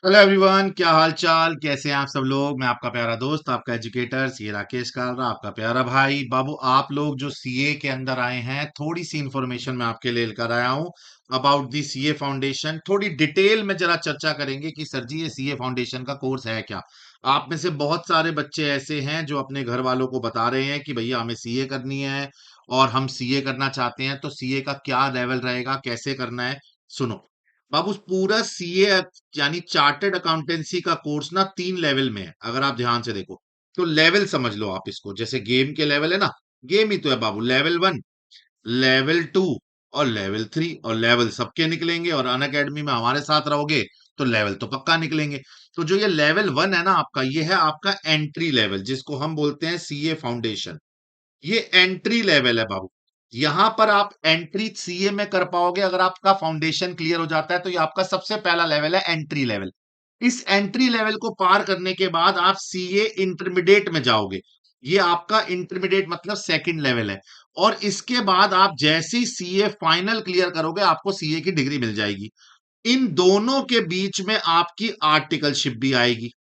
Hello everyone, क्या हाल चाल, कैसे हैं आप सब लोग। मैं आपका प्यारा दोस्त, आपका एजुकेटर सी राकेश कालरा, आपका प्यारा भाई बाबू। आप लोग जो सीए के अंदर आए हैं, थोड़ी सी इंफॉर्मेशन मैं आपके लिए लेकर आया हूं अबाउट दी सीए फाउंडेशन। थोड़ी डिटेल में जरा चर्चा करेंगे कि सर जी ये सीए फाउंडेशन का कोर्स है क्या। आप में से बहुत सारे बच्चे ऐसे हैं जो अपने घर वालों को बता रहे हैं कि भैया हमें सीए करनी है और हम सीए करना चाहते हैं, तो सीए का क्या लेवल रहेगा, कैसे करना है। सुनो बाबू, पूरा सीए यानी चार्टर्ड अकाउंटेंसी का कोर्स ना 3 लेवल में है। अगर आप ध्यान से देखो तो लेवल समझ लो आप इसको, जैसे गेम के लेवल है ना। गेम ही तो है बाबू। लेवल 1, लेवल 2 और लेवल 3, और लेवल सबके निकलेंगे। और अन अकेडमी में हमारे साथ रहोगे तो लेवल तो पक्का निकलेंगे। तो जो ये लेवल 1 है ना आपका, ये है आपका एंट्री लेवल, जिसको हम बोलते हैं सीए फाउंडेशन। ये एंट्री लेवल है बाबू। यहां पर आप एंट्री सीए में कर पाओगे अगर आपका फाउंडेशन क्लियर हो जाता है, तो ये आपका सबसे पहला लेवल है, एंट्री लेवल। इस एंट्री लेवल को पार करने के बाद आप सीए इंटरमीडिएट में जाओगे। ये आपका इंटरमीडिएट मतलब सेकंड लेवल है। और इसके बाद आप जैसे ही सीए फाइनल क्लियर करोगे, आपको सीए की डिग्री मिल जाएगी। इन दोनों के बीच में आपकी आर्टिकलशिप भी आएगी।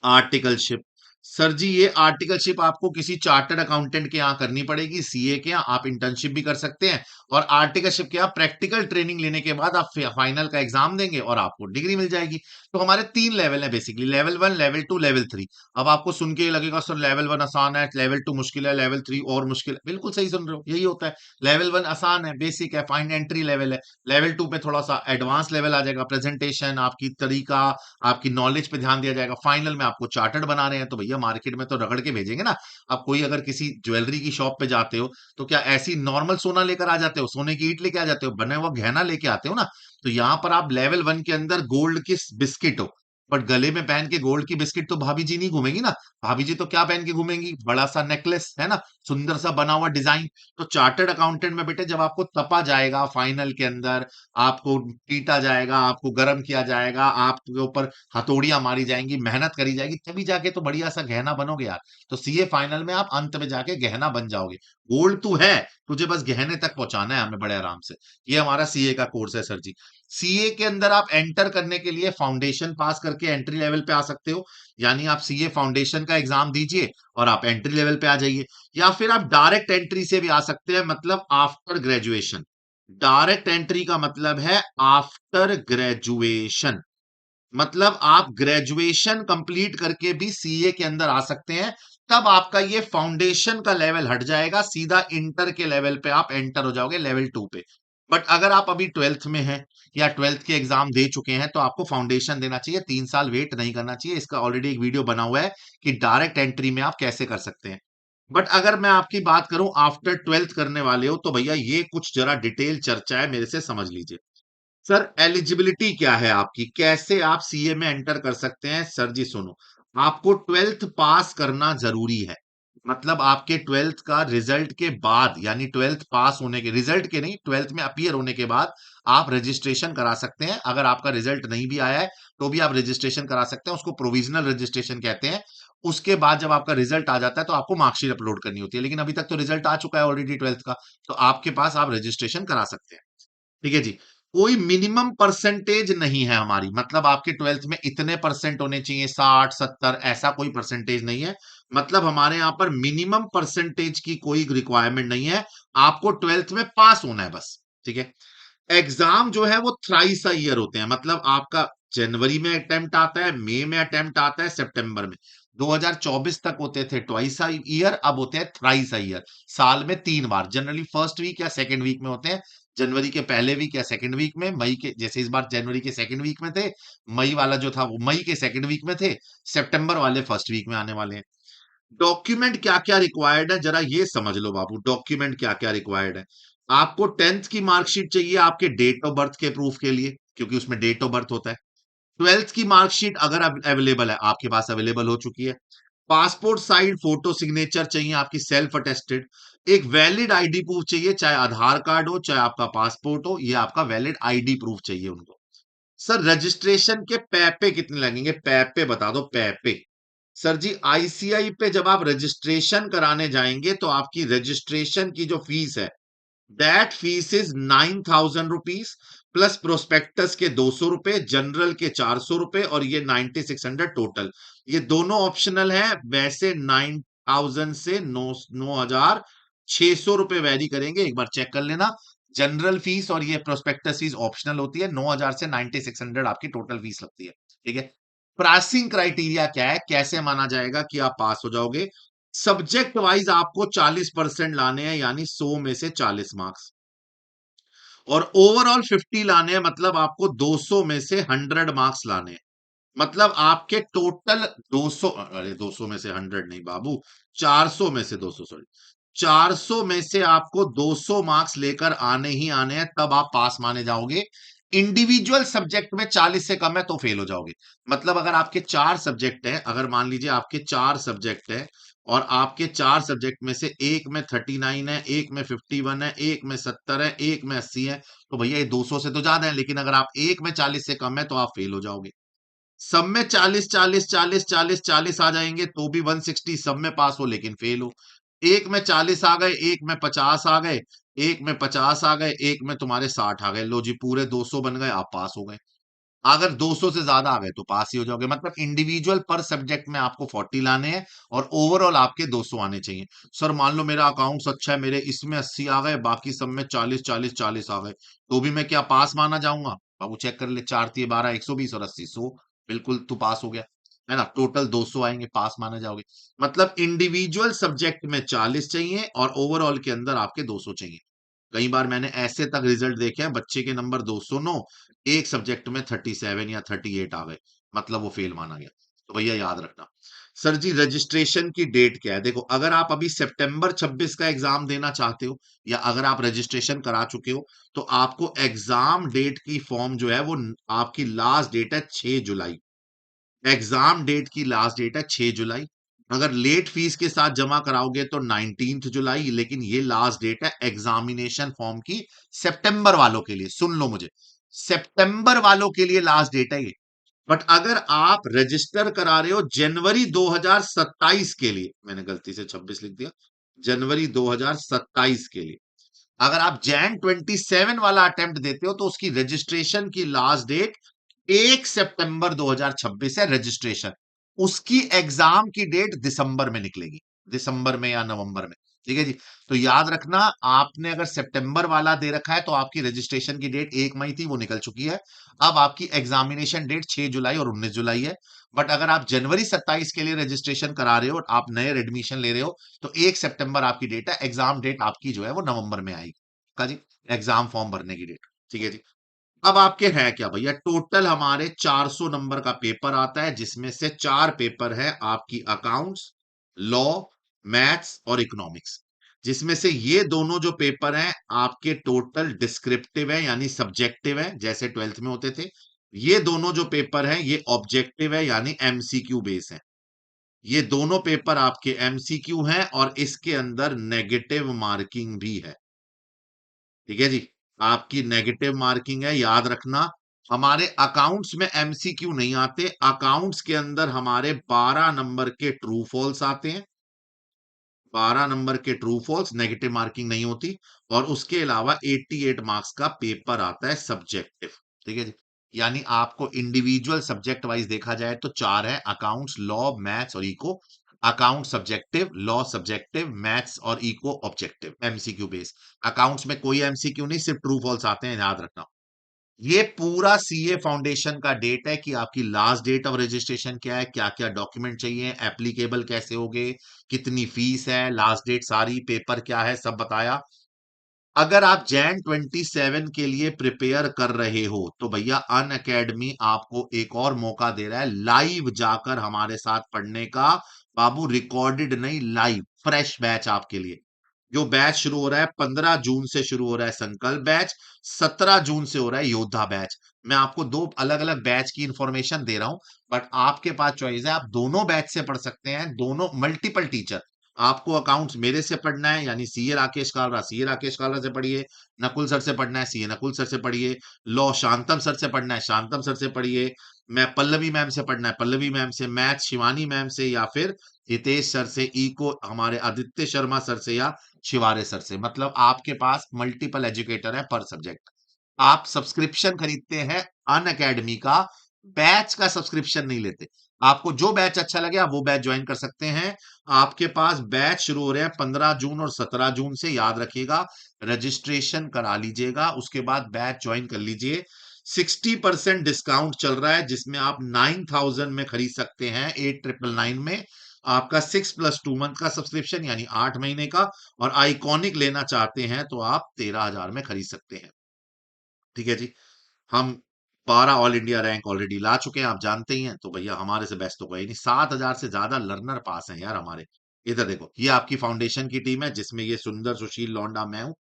आर्टिकलशिप, सर जी ये आर्टिकलशिप आपको किसी चार्टर्ड अकाउंटेंट के यहां करनी पड़ेगी। सीए के यहां आप इंटर्नशिप भी कर सकते हैं, और आर्टिकलशिप के यहां प्रैक्टिकल ट्रेनिंग लेने के बाद आप फाइनल का एग्जाम देंगे और आपको डिग्री मिल जाएगी। तो हमारे 3 लेवल है बेसिकली, लेवल 1, लेवल 2, लेवल 3। अब आपको सुन के ये लगेगा सर लेवल 1 आसान है, लेवल 2 मुश्किल है, लेवल 3 और मुश्किल है। बिल्कुल सही सुन रहे हो, यही होता है। लेवल 1 आसान है, बेसिक है, फाइन एंट्री लेवल है। लेवल 2 पे थोड़ा सा एडवांस लेवल आ जाएगा, प्रेजेंटेशन, आपकी तरीका, आपकी नॉलेज पे ध्यान दिया जाएगा। फाइनल में आपको चार्टर्ड बना रहे हैं तो भैया मार्केट में तो रगड़ के भेजेंगे ना। आप कोई अगर किसी ज्वेलरी की शॉप पे जाते हो, तो क्या ऐसी नॉर्मल सोना लेकर आ जाते हो, सोने की ईंट लेके आ जाते हो, बने हुआ गहना लेके आते हो ना। तो यहां पर आप लेवल 1 के अंदर गोल्ड की बिस्किट हो, बट गले में पहन के गोल्ड की बिस्किट तो भाभी जी नहीं घूमेंगी ना। भाभी जी तो क्या पहन के घूमेंगी, बड़ा सा नेकलेस है ना, सुंदर सा बना हुआ डिजाइन। तो चार्टर्ड अकाउंटेंट में बेटे जब आपको तपा जाएगा फाइनल के अंदर, आपको पीटा जाएगा, आपको गर्म किया जाएगा, आपके ऊपर हथौड़ियां मारी जाएंगी, मेहनत करी जाएगी, तभी जाके तो बढ़िया सा गहना बनोगे यार। तो सीए फाइनल में आप अंत में जाके गहना बन जाओगे। गोल्ड तू है, तुझे बस गहने तक पहुंचाना है हमें बड़े आराम से। ये हमारा सीए का कोर्स है सर जी। सीए के अंदर आप एंटर करने के लिए फाउंडेशन पास करके एंट्री लेवल पे आ सकते हो। यानी आप सीए फाउंडेशन का एग्जाम दीजिए और आप एंट्री लेवल पे आ जाइए। या फिर आप डायरेक्ट एंट्री से भी आ सकते हैं, मतलब आफ्टर ग्रेजुएशन। डायरेक्ट एंट्री का मतलब है आफ्टर ग्रेजुएशन, मतलब आप ग्रेजुएशन कंप्लीट करके भी सीए के अंदर आ सकते हैं। तब आपका ये फाउंडेशन का लेवल हट जाएगा, सीधा इंटर के लेवल पे आप एंटर हो जाओगे, लेवल 2 पे। बट अगर आप अभी ट्वेल्थ में हैं या ट्वेल्थ के एग्जाम दे चुके हैं, तो आपको फाउंडेशन देना चाहिए, 3 साल वेट नहीं करना चाहिए। इसका ऑलरेडी एक वीडियो बना हुआ है कि डायरेक्ट एंट्री में आप कैसे कर सकते हैं। बट अगर मैं आपकी बात करूं आफ्टर ट्वेल्थ करने वाले हो, तो भैया ये कुछ जरा डिटेल चर्चा है, मेरे से समझ लीजिए। सर एलिजिबिलिटी क्या है आपकी, कैसे आप सीए में एंटर कर सकते हैं। सर जी सुनो, आपको ट्वेल्थ पास करना जरूरी है। मतलब आपके ट्वेल्थ का रिजल्ट के बाद, यानी ट्वेल्थ पास होने के, रिजल्ट के नहीं, ट्वेल्थ में अपीयर होने के बाद आप रजिस्ट्रेशन करा सकते हैं। अगर आपका रिजल्ट नहीं भी आया है तो भी आप रजिस्ट्रेशन करा सकते हैं, उसको प्रोविजनल रजिस्ट्रेशन कहते हैं। उसके बाद जब आपका रिजल्ट आ जाता है तो आपको मार्कशीट अपलोड करनी होती है, लेकिन अभी तक तो रिजल्ट आ चुका है ऑलरेडी ट्वेल्थ का, तो आपके पास आप रजिस्ट्रेशन करा सकते हैं। ठीक है जी। कोई मिनिमम परसेंटेज नहीं है हमारी, मतलब आपके ट्वेल्थ में इतने परसेंट होने चाहिए, 60 70, ऐसा कोई परसेंटेज नहीं है। मतलब हमारे यहाँ पर मिनिमम परसेंटेज की कोई रिक्वायरमेंट नहीं है। आपको ट्वेल्थ में पास होना है बस। ठीक है। एग्जाम जो है वो थ्राइस अ ईयर होते हैं, मतलब आपका जनवरी में अटेम्प्ट आता है, मई में अटेम्प्ट आता है, सितंबर में। 2024 तक होते थे ट्वाइस अ ईयर, अब होते हैं थ्राइस अ ईयर। साल में 3 बार, जनरली फर्स्ट वीक या सेकंड वीक में होते हैं। जनवरी के पहले वीक या सेकंड वीक में, मई के, जैसे इस बार जनवरी के सेकंड वीक में थे, मई वाला जो था वो मई के सेकंड वीक में थे, सितंबर वाले फर्स्ट वीक में आने वाले हैं। डॉक्यूमेंट क्या क्या रिक्वायर्ड है जरा ये समझ लो बाबू, डॉक्यूमेंट क्या क्या रिक्वायर्ड है। आपको टेंथ की मार्कशीट चाहिए आपके डेट ऑफ बर्थ के प्रूफ के लिए, क्योंकि उसमें डेट ऑफ बर्थ होता है। ट्वेल्थ की मार्कशीट अगर अवेलेबल है, आपके पास अवेलेबल हो चुकी है। पासपोर्ट साइज फोटो सिग्नेचर चाहिए आपकी, सेल्फ अटेस्टेड। एक वैलिड आईडी प्रूफ चाहिए, चाहे आधार कार्ड हो चाहे आपका पासपोर्ट हो, ये आपका वैलिड आईडी प्रूफ चाहिए उनको। सर रजिस्ट्रेशन के पैपे कितने लगेंगे, पैपे बता दो, पैपे। सर जी आईसीआई पे जब आप रजिस्ट्रेशन कराने जाएंगे तो आपकी रजिस्ट्रेशन की जो फीस है that fees is 9,000 rupees plus prospectus के 200 रुपए, जनरल के 400 रुपए, और ये 9600 टोटल। ये दोनों ऑप्शनल है। वैसे 9,000 से 9,600 रुपए वेरी करेंगे, एक बार चेक कर लेना। जनरल फीस और ये प्रोस्पेक्टस फीस ऑप्शनल होती है। 9,000 से 9600 आपकी टोटल फीस लगती है। ठीक है। पासिंग क्राइटेरिया क्या है, कैसे माना जाएगा कि आप पास हो जाओगे? सब्जेक्ट वाइज आपको 40% लाने हैं, यानी 100 में से 40 मार्क्स, और ओवरऑल 50 लाने हैं, मतलब आपको 200 में से 100 मार्क्स लाने हैं। मतलब आपके टोटल 200, अरे 200 में से 100 नहीं बाबू, 400 में से 200, सॉरी, 400 में से आपको 200 मार्क्स लेकर आने ही आने हैं, तब आप पास माने जाओगे। इंडिविजुअल सब्जेक्ट में 40 से कम है तो फेल हो जाओगे। मतलब अगर आपके 4 सब्जेक्ट हैं, अगर मान लीजिए आपके 4 सब्जेक्ट हैं, और आपके 4 सब्जेक्ट में से एक में 39 है, एक में 51 है, एक में 70 है, एक में 80 है, तो भैया ये 200 से तो ज्यादा है। लेकिन अगर आप एक में 40 से कम है तो आप फेल हो जाओगे। सब में 40 40 40 40 40 आ जाएंगे तो भी 160, सब में पास हो लेकिन फेल हो। एक में 40 आ गए, एक में 50 आ गए, एक में 50 आ गए, एक में तुम्हारे 60 आ गए, लो जी पूरे 200 बन गए, आप पास हो गए। अगर 200 से ज्यादा आ गए तो पास ही हो जाओगे। मतलब इंडिविजुअल पर सब्जेक्ट में आपको 40 लाने हैं, और ओवरऑल आपके 200 आने चाहिए। सर मान लो मेरा अकाउंट्स अच्छा है, मेरे इसमें 80 आ गए, बाकी सब में 40 40 40 आ गए, तो भी मैं क्या पास माना जाऊंगा? बाबू चेक कर ले, 4 तिये 12, 120 और 80 100, बिल्कुल तू पास हो गया, है ना? टोटल 200 आएंगे, पास माना जाओगे। मतलब इंडिविजुअल सब्जेक्ट में 40 चाहिए और ओवरऑल के अंदर आपके 200 चाहिए। कई बार मैंने ऐसे तक रिजल्ट देखे हैं, बच्चे के नंबर 209, एक सब्जेक्ट में 37 या 38 आ गए, मतलब वो फेल माना गया। तो भैया याद रखना। सर जी रजिस्ट्रेशन की डेट क्या है? देखो, अगर आप अभी सितंबर 26 का एग्जाम देना चाहते हो, या अगर आप रजिस्ट्रेशन करा चुके हो, तो आपको एग्जाम डेट की फॉर्म जो है वो आपकी लास्ट डेट है 6 जुलाई। एग्जाम डेट की लास्ट डेट है 6 जुलाई। अगर लेट फीस के साथ जमा कराओगे तो 19 जुलाई, लेकिन ये लास्ट डेट है एग्जामिनेशन फॉर्म की। सितंबर वालों के लिए सुन लो मुझे, सितंबर वालों के लिए लास्ट डेट है ये। बट अगर आप रजिस्टर करा रहे हो जनवरी 2027 के लिए, मैंने गलती से 26 लिख दिया, जनवरी 2027 के लिए, अगर आप जैन 27 वाला अटेम्प्ट देते हो तो उसकी रजिस्ट्रेशन की लास्ट डेट 1 सितंबर 2026 है रजिस्ट्रेशन। उसकी एग्जाम की डेट दिसंबर में निकलेगी, दिसंबर में या नवंबर में। ठीक है जी। तो याद रखना, आपने अगर सितंबर वाला दे रखा है तो आपकी रजिस्ट्रेशन की डेट 1 मई थी, वो निकल चुकी है। अब आपकी एग्जामिनेशन डेट 6 जुलाई और 19 जुलाई है। बट अगर आप जनवरी 27 के लिए रजिस्ट्रेशन करा रहे हो, आप नए एडमिशन ले रहे हो, तो 1 सितंबर आपकी डेट है। एग्जाम डेट आपकी जो है वो नवंबर में आएगी का जी, एग्जाम फॉर्म भरने की डेट। ठीक है जी। अब आपके है क्या भैया, टोटल हमारे 400 नंबर का पेपर आता है, जिसमें से 4 पेपर है आपकी अकाउंट्स, लॉ, मैथ्स और इकोनॉमिक्स। जिसमें से ये दोनों जो पेपर हैं आपके टोटल डिस्क्रिप्टिव है, यानी सब्जेक्टिव है, जैसे 12th में होते थे। ये दोनों जो पेपर हैं ये ऑब्जेक्टिव है, यानी एमसीक्यू बेस है। ये दोनों पेपर आपके एमसीक्यू हैं, और इसके अंदर नेगेटिव मार्किंग भी है। ठीक है जी। आपकी नेगेटिव मार्किंग है, याद रखना। हमारे अकाउंट्स में एमसीक्यू नहीं आते, अकाउंट्स के अंदर हमारे 12 नंबर के ट्रू फॉल्स आते हैं। 12 नंबर के ट्रू फॉल्स, नेगेटिव मार्किंग नहीं होती। और उसके अलावा 88 मार्क्स का पेपर आता है सब्जेक्टिव। ठीक है जी। यानी आपको इंडिविजुअल सब्जेक्ट वाइज देखा जाए तो 4 है, अकाउंट्स, लॉ, मैथ्स और eco. Account subjective, law subjective, maths और eco objective, MCQ base. Accounts में कोई एमसीक्यू नहीं, सिर्फ ट्रू फॉल्स आते हैं, याद रखना। ये पूरा सीए फाउंडेशन का डेट है कि आपकी लास्ट डेट ऑफ रजिस्ट्रेशन क्या है, क्या क्या डॉक्यूमेंट चाहिए, एप्लीकेबल कैसे होगे, कितनी फीस है, लास्ट डेट सारी, पेपर क्या है, सब बताया। अगर आप जैन 27 के लिए प्रिपेयर कर रहे हो तो भैया अन अकेडमी आपको एक और मौका दे रहा है लाइव जाकर हमारे साथ पढ़ने का। बाबू रिकॉर्डेड नहीं, लाइव फ्रेश बैच आपके लिए। जो बैच शुरू हो रहा है 15 जून से शुरू हो रहा है संकल्प बैच, 17 जून से हो रहा है योद्धा बैच। मैं आपको दो अलग अलग बैच की इंफॉर्मेशन दे रहा हूं, बट आपके पास चॉइस है, आप दोनों बैच से पढ़ सकते हैं, दोनों मल्टीपल टीचर। आपको अकाउंट्स मेरे से पढ़ना है यानी सीए राकेश कालरा, सीए राकेश कालरा से पढ़िए। नकुल सर से पढ़ना है, सीए नकुल सर से पढ़िए। लॉ शांतम सर से पढ़ना है, शांतम सर से पढ़िए। मैं पल्लवी मैम से पढ़ना है, पल्लवी मैम से। मैथ शिवानी मैम से या फिर हितेश सर से। इको हमारे आदित्य शर्मा सर से या शिवारे सर से। मतलब आपके पास मल्टीपल एजुकेटर है पर सब्जेक्ट। आप सब्सक्रिप्शन खरीदते हैं अन अकेडमी का, बैच का सब्सक्रिप्शन नहीं लेते। आपको जो बैच अच्छा लगे आप वो बैच ज्वाइन कर सकते हैं। आपके पास बैच शुरू हो रहे हैं 15 जून और 17 जून से, याद रखिएगा। रजिस्ट्रेशन करा लीजिएगा, उसके बाद बैच ज्वाइन कर लीजिए। 60% डिस्काउंट चल रहा है जिसमें आप 9000 में खरीद सकते हैं, 8999 में। आपका 6+2 मंथ का सब्सक्रिप्शन यानी 8 महीने का। और आइकॉनिक लेना चाहते हैं तो आप 13,000 में खरीद सकते हैं। ठीक है जी। हम 12 ऑल इंडिया रैंक ऑलरेडी ला चुके हैं, आप जानते ही हैं। तो भैया हमारे से बेस्ट तो कोई नहीं। 7,000 से ज्यादा लर्नर पास हैं यार हमारे। इधर देखो, ये आपकी फाउंडेशन की टीम है जिसमें ये सुंदर सुशील लौंडा मैं हूँ।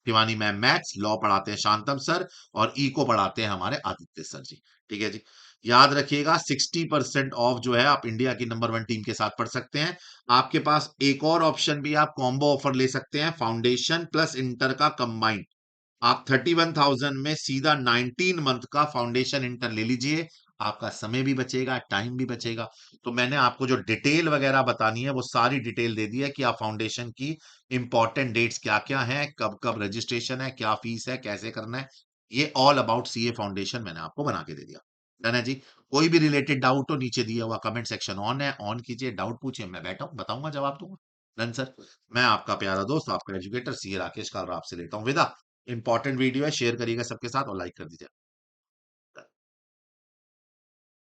शिवानी मैम मैथ्स, लॉ पढ़ाते हैं शांतम सर, और इको पढ़ाते हैं हमारे आदित्य सर जी। ठीक है जी। याद रखिएगा 60% ऑफ जो है आप इंडिया की नंबर 1 टीम के साथ पढ़ सकते हैं। आपके पास एक और ऑप्शन भी है, आप कॉम्बो ऑफर ले सकते हैं, फाउंडेशन प्लस इंटर का कंबाइंड। आप 31,000 में सीधा 19 मंथ का फाउंडेशन इंटर ले लीजिए। आपका समय भी बचेगा, टाइम भी बचेगा। तो मैंने आपको जो डिटेल वगैरह बतानी है वो सारी डिटेल दे दी है कि आप फाउंडेशन की इंपॉर्टेंट डेट्स क्या क्या हैं, कब कब रजिस्ट्रेशन है, क्या फीस है, कैसे करना है। ये ऑल अबाउट सीए फाउंडेशन मैंने आपको बना के दे दिया। डन है जी। कोई भी रिलेटेड डाउट हो नीचे दिया हुआ कमेंट सेक्शन ऑन है, ऑन कीजिए, डाउट पूछिए, मैं बैठा हूं, बताऊंगा, जवाब दूंगा। Done sir. मैं आपका प्यारा दोस्त, आपका एजुकेटर सीए राकेश कालरा आपसे लेता हूं विदा। इंपॉर्टेंट वीडियो है, शेयर करिएगा सबके साथ और लाइक कर दीजिए।